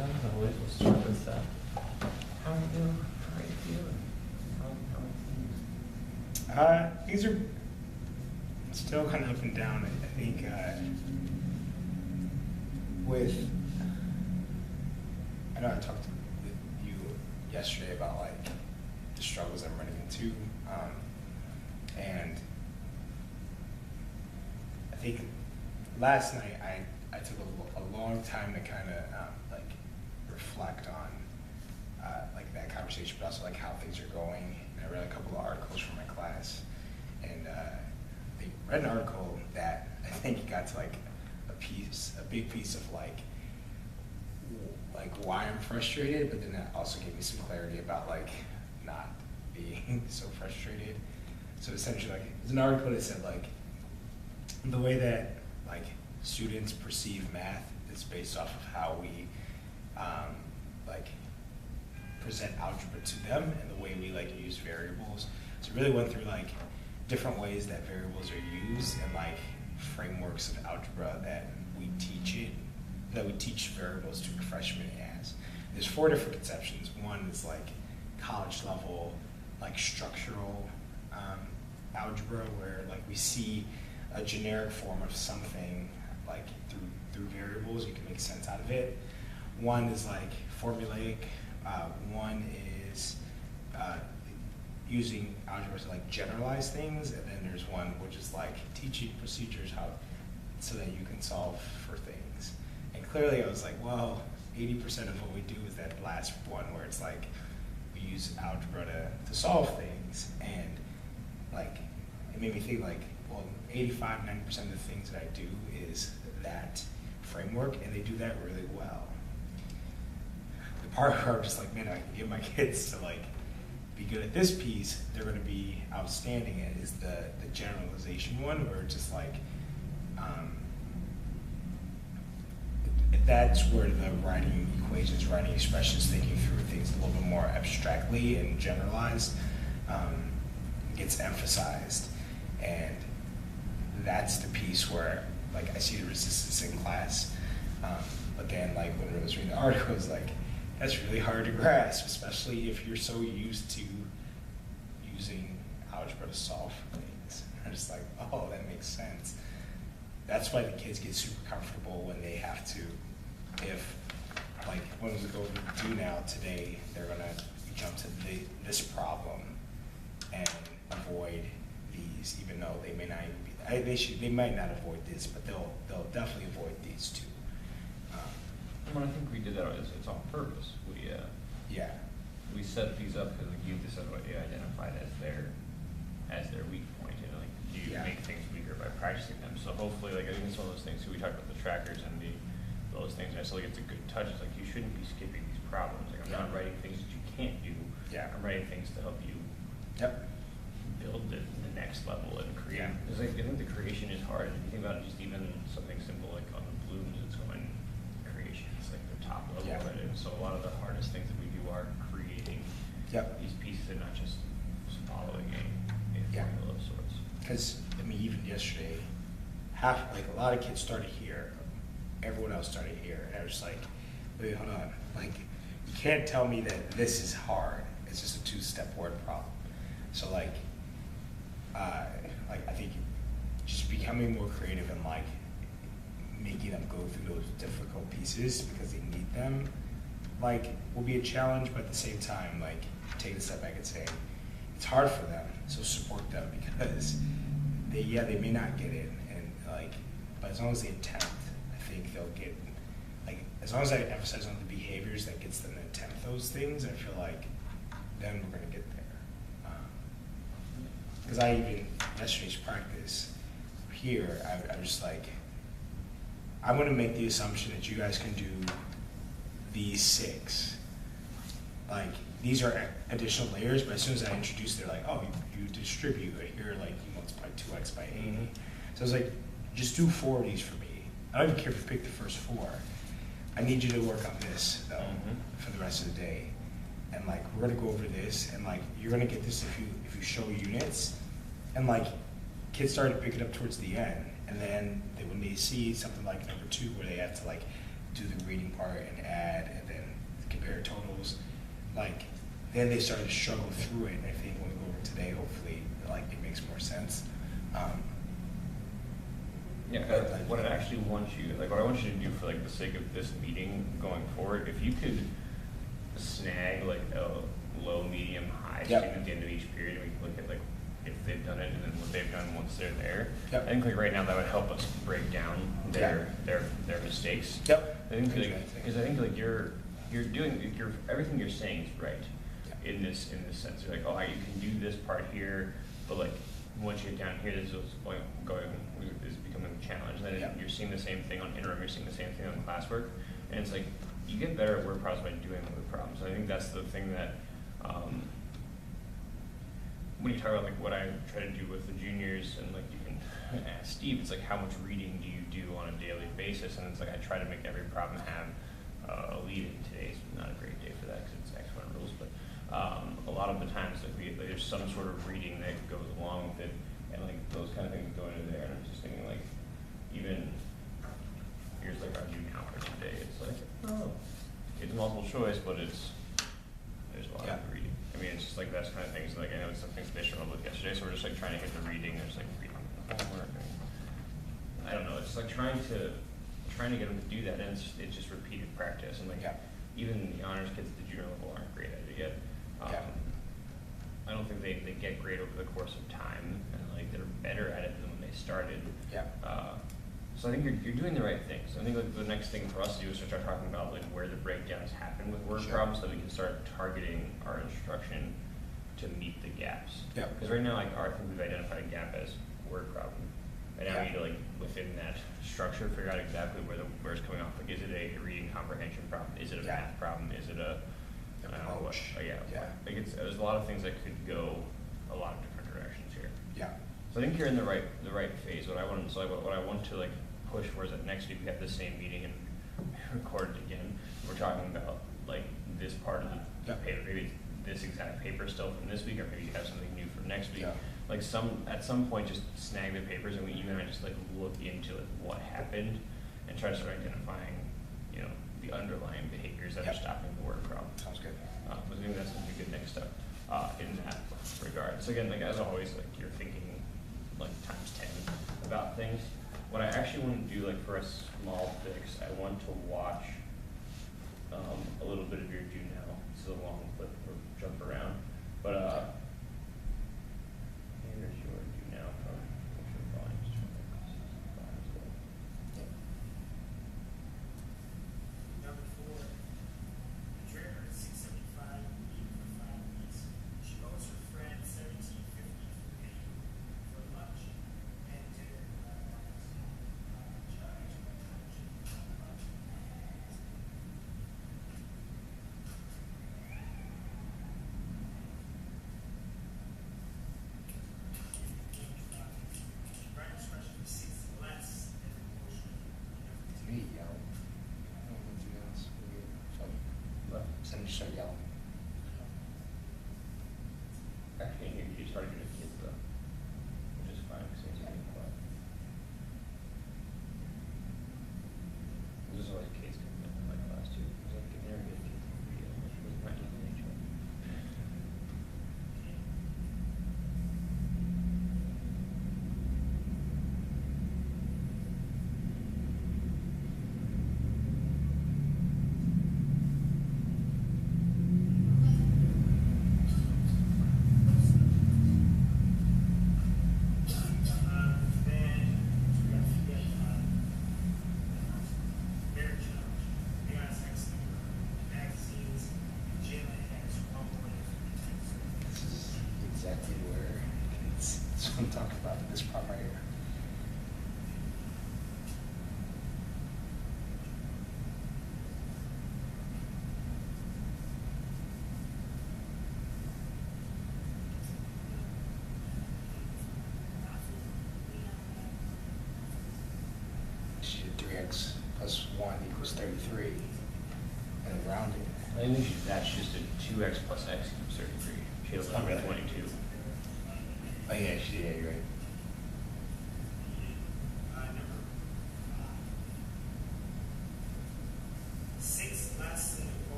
questions, always we'll start with how are you doing? How are you feeling? How are things? Things are still kind of up and down. I think I know I talked with you yesterday about like the struggles I'm running into, and I think last night I took a long time to kind of like reflect on like that conversation, but also like how things are going. And I read a couple of articles from my class, and they read an article that I think got to like a big piece of like why I'm frustrated, but then that also gave me some clarity about like not being so frustrated. So essentially, like, there's an article that said like the way that like students perceive math is based off of how we like present algebra to them and the way we like use variables. So it really went through like different ways that variables are used and like frameworks of algebra that we teach variables to freshmen as. There's 4 different conceptions. One is like college level, like structural algebra, where like we see a generic form of something like through variables, you can make sense out of it. One is like formulaic. One is using algebra to like generalize things, and then there's one which is like teaching procedures so that you can solve for things. And clearly I was like, well, 80% of what we do is that last one where it's like we use algebra to solve things, and like it made me think like, well, 85–90% of the things that I do is that framework, and they do that really well. The part where I'm just like, man, I can get my kids to like be good at this piece, they're going to be outstanding at is the generalization one, where it's just like that's where the writing equations, writing expressions, thinking through things a little bit more abstractly and generalized gets emphasized. And that's the piece where like I see the resistance in class. But then like when I was reading the article, it was like, that's really hard to grasp, especially if you're so used to using algebra to solve things. I'm just like, oh, that makes sense. That's why the kids get super comfortable when they have to, if like when we go to do now today, they're gonna jump to this problem and avoid these, even though they may not even be, they might not avoid this, but they'll definitely avoid these two. Well, I think we did that. It's on purpose. We set these up because like you said what you identified as their weak point. You know, like you make things weaker by practicing them. So hopefully, like I think it's one of those things too. We talked about the trackers and those things. And I still think it's a good touch. It's like you shouldn't be skipping these problems. Like I'm not writing things that you can't do. I'm writing things to help you build the next level and create. Because like, I think the creation is hard. If you think about it, just even something simple like on the blooms, it's going creation. It's like the top level of it. And so a lot of the hardest things that we do are creating these pieces and not just following a formula of sorts. Because I mean, even yesterday, a lot of kids started here, everyone else started here, and I was just like, wait, hold on, like you can't tell me that this is hard. It's just a 2-step word problem. So like I think just becoming more creative and like making them go through those difficult pieces because they need them, like will be a challenge, but at the same time, like take a step back and say, it's hard for them, so support them because they may not get it, and like, but as long as they attempt, I think they'll get, like, as long as I emphasize on the behaviors that gets them to attempt those things, I feel like then we're gonna get there. Because I even, yesterday's practice here, I was just like, I'm gonna make the assumption that you guys can do these 6. Like, these are additional layers, but as soon as I introduce, they're like, oh, you distribute it here, like you multiply 2x by 80. So I was like, just do 4 of these for me. I don't even care if you pick the first 4. I need you to work on this though for the rest of the day. And like, we're gonna go over this, and like, you're gonna get this if you show units. And like, kids started to pick it up towards the end. And then when they see something like number 2, where they have to like do the reading part and add and then compare totals, like, then they started to struggle through it. And I think when we go over today, hopefully, like, it makes more sense. Yeah, what I actually want you, like, what I want you to do for, like, the sake of this meeting going forward, if you could snag, like, a low, medium, high student at the end of each period, and we can look at, like, if they've done it and then what they've done once they're there. Yep. I think, like, right now, that would help us break down their mistakes. Yep. I think, like, because I think, like, you're doing, everything you're saying is right in this sense. You're like, oh, you can do this part here, but, like, once you get down here, this is is becoming a challenge. And then you're seeing the same thing on interim, you're seeing the same thing on classwork, and it's like you get better at word problems by doing word problems. And I think that's the thing that when you talk about, like, what I try to do with the juniors, and, like, you can ask Steve, it's like, how much reading do you do on a daily basis? And it's like I try to make every problem have a lead in. Today's not a great day for that because it's X1 rules, but a lot of the times, like, there's some sort of reading that goes along with it, and, like, those kind of things go into there. And I'm just thinking, like, even here's, like, our new counter today. It's like, oh, it's multiple choice, but there's a lot of reading. I mean, it's just like that's kind of things. Like, I know it's something they struggled with yesterday, so we're just, like, trying to hit the reading. There's, like, reading homework. I don't know. It's like trying to get them to do that, and it's just repeated practice. And, like, even the honors kids at the junior level aren't great at it yet. I don't think they get great over the course of time, and, like, they're better at it than when they started. So I think you're doing the right things. I think, like, the next thing for us to do is to start talking about, like, where the breakdowns happen with word problems, so that we can start targeting our instruction to meet the gaps. Because right now, like, I think we've identified a gap as word problem. And now we need to, like, within that structure, figure out exactly where it's coming off. Like, is it a reading comprehension problem? Is it a math problem? Is it a approach? Like, there's a lot of things that could go a lot of different directions here. So I think you're in the right phase. What I want to, like, push for is that next week we have the same meeting and record it again. We're talking about, like, this part of the paper, maybe this exact paper still from this week, or maybe you have something new for next week. Like, at some point, just snag the papers, and you and I just, like, look into, like, what happened and try to start identifying, you know, the underlying behaviors that are stopping the word problem. Sounds good. I think that's a good next step in that regard. So again, like, as always, like, you're thinking, like, times 10 about things. What I actually want to do, like, for a small fix, I want to watch a little bit of your do now. It's a long clip or jump around, but here's your do now from volumes. Number 4, the trainer is 675, eating for 5 weeks. She owes her friend $17.50 for lunch and dinner. Right expression receives less than proportional. Me yell. I don't know anything else. But Send just start yelling. actually, you started doing kids though, which is fine because it's getting quiet. This is always kids coming in my class too. Because I can never get kids in video, which was not even nature. This is exactly where it's what I'm talking about, this problem right here. She did 3x plus 1 equals 33, and then rounded. I think that's just a 2x plus x equals 33. She has 122. Oh yeah, she did, yeah, you're right.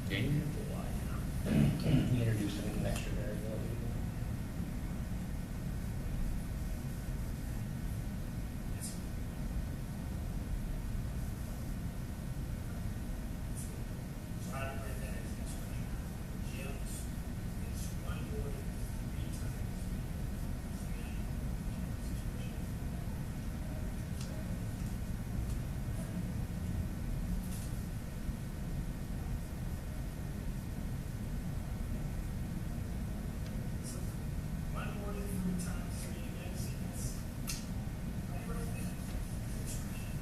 Yeah, you have to lie now. You introduced an extra variability. It's- So how to write that as an expression? Jim is one more than 3 times 3. So 1 more than 3 times 3 again, see, that's, I wrote that as an expression.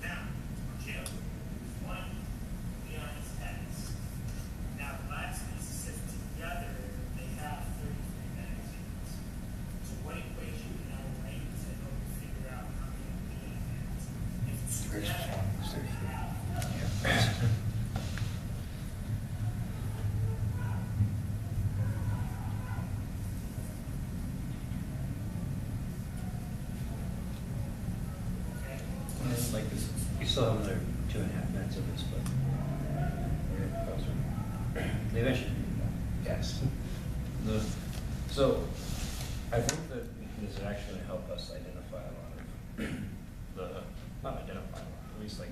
Now, Jim, 1, Leon is X. Now, the last piece says together they have 33 magazines. So what equation can I write to help you figure out how many Leon has? If Great together performance, they 33. have okay. And then, like this, We still have another 2.5 minutes of this, but we're getting closer. Maybe I should. Yes. so, I think that this is actually gonna help us identify a lot of not identify a lot, at least like,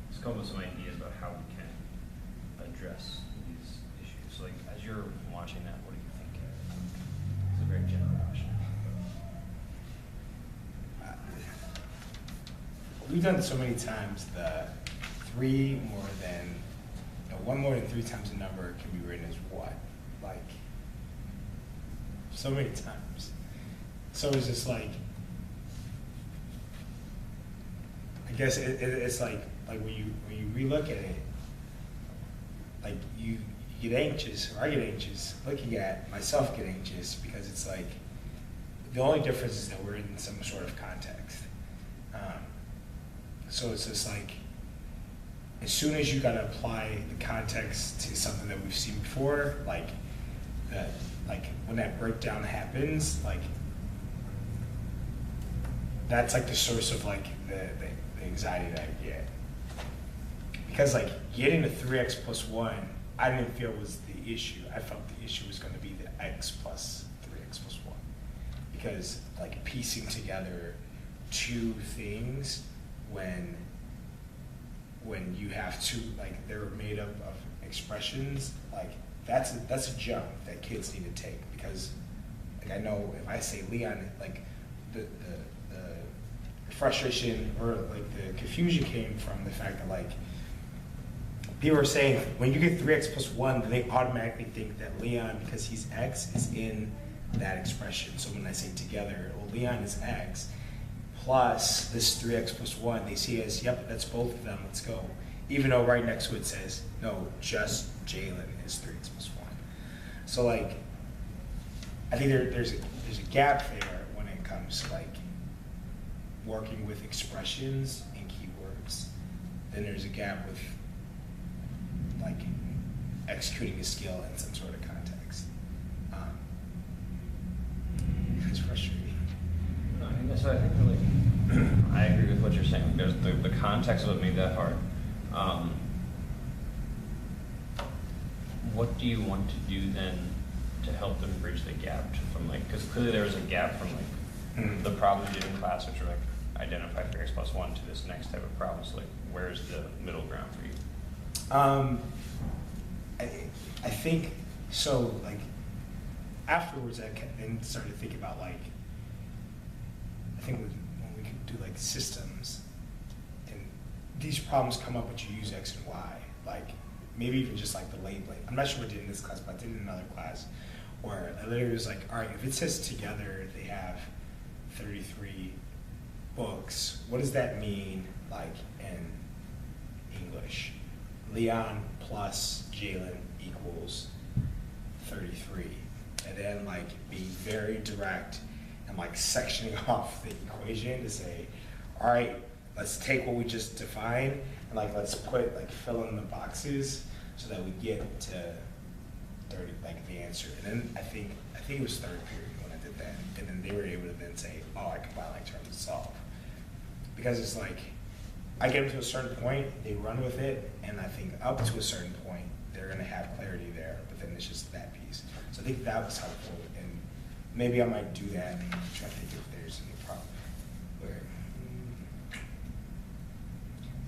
just come up with some ideas about how we can address these issues. Like, as you're watching that, what do you think? It's a very general question. We've done so many times the 3 more than, no, 1 more than 3 times the number can be written as what? Like, so many times. So it's just like, I guess it's like when you relook at it, like you get anxious, or I get anxious, looking at myself get anxious, because it's like, the only difference is that we're in some sort of context. So it's just like, as soon as you gotta apply the context to something that we've seen before, like that, like when that breakdown happens, like that's like the source of like the anxiety that I get. Because like getting to 3x plus 1, I didn't feel was the issue. I felt the issue was gonna be the x plus 3x plus 1. Because like piecing together 2 things when you have to, like, they're made up of expressions, like that's a jump that kids need to take, because like I know if I say Leon, like the frustration or like the confusion came from the fact that like people are saying when you get 3x plus 1, then they automatically think that Leon, because he's x, is in that expression. So when I say together, well, Leon is x plus this 3x plus 1, they see it as, yep, that's both of them, let's go. Even though right next to it says, no, just Jalen is 3x plus 1. So like, I think there's a gap there when it comes to like working with expressions and keywords. then there's a gap with like executing a skill in some sort of context. It's frustrating. No, I think that's, I think really, I agree with what you're saying. There's the context of what made that hard. What do you want to do then to help them bridge the gap from like, because clearly there was a gap from like the problem you did in class, which were like identify variance plus one, to this next type of problem. So like, where's the middle ground for you? I think so. Like afterwards, I then started to think about like, I think when we could do like systems, and these problems come up, but you use X and Y, like maybe even just like the labeling. I'm not sure what I did in this class, but I did in another class where I literally was like, all right, if it says together they have 33 books, what does that mean like in English? Leon plus Jalen equals 33. And then like being very direct and like sectioning off the equation to say, all right, let's take what we just defined and like let's put like fill in the boxes so that we get to 30, like the answer. And then I think it was third period when I did that. And then they were able to then say, oh, I combine like terms to solve. Because it's like, I get them to a certain point, they run with it, and I think up to a certain point, they're gonna have clarity there, but then it's just that piece. So I think that was helpful, and maybe I might do that. I'm trying to think if there's any problem. Where,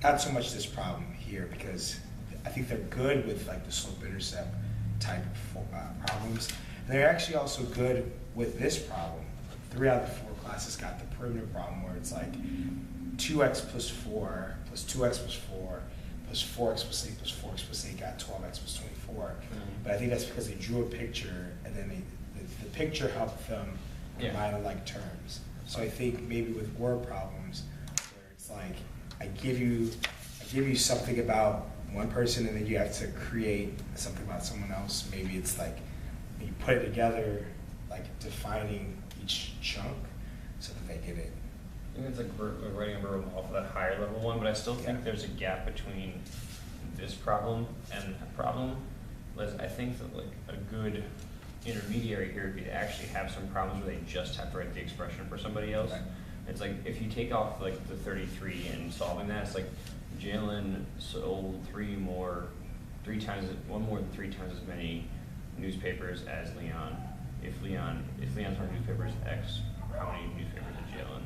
not so much this problem here, because I think they're good with like the slope-intercept type of problems. And they're actually also good with this problem. 3 out of the 4 classes got the perimeter problem where it's like 2x plus 4 plus 2x plus 4 plus 4x plus 8 plus 4x plus 8 got 12x plus 24. But I think that's because they drew a picture and then the picture helped them combine like terms. So I think maybe with word problems where it's like I give you something about one person and then you have to create something about someone else. Maybe it's like when you put it together, like defining each chunk so that they get it. I think it's like writing a verbal model for that higher level one, but I still think there's a gap between this problem and that problem. I think that like a good intermediary here would be to actually have some problems where they just have to write the expression for somebody else. Right. It's like if you take off like the 33 and solving that, it's like Jalen sold one more than 3 times as many newspapers as Leon. If Leon's our newspapers X, how many newspapers did Jalen?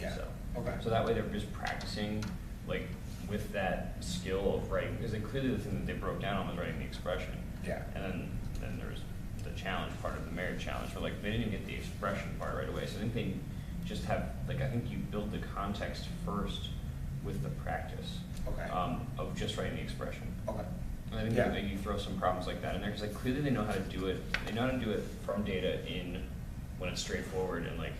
Yeah. So, okay. So that way they're just practicing like with that skill of writing, because clearly the thing that they broke down on was writing the expression. Yeah. And then there was the challenge part of the merit challenge where like they didn't even get the expression part right away. So I think they just have like, I think you build the context first with the practice of just writing the expression. Okay. And I think that maybe you throw some problems like that in there because like clearly they know how to do it. They know how to do it from data in when it's straightforward and like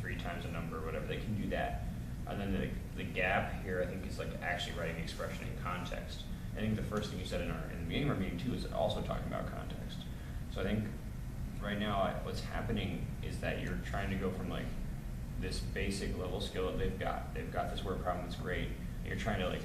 3 times a number or whatever. They can do that. And then the gap here I think is like actually writing the expression in context. I think the first thing you said in the beginning of our meeting too is also talking about context. So I think right now what's happening is that you're trying to go from like this basic level skill that they've got this word problem that's great, and you're trying to like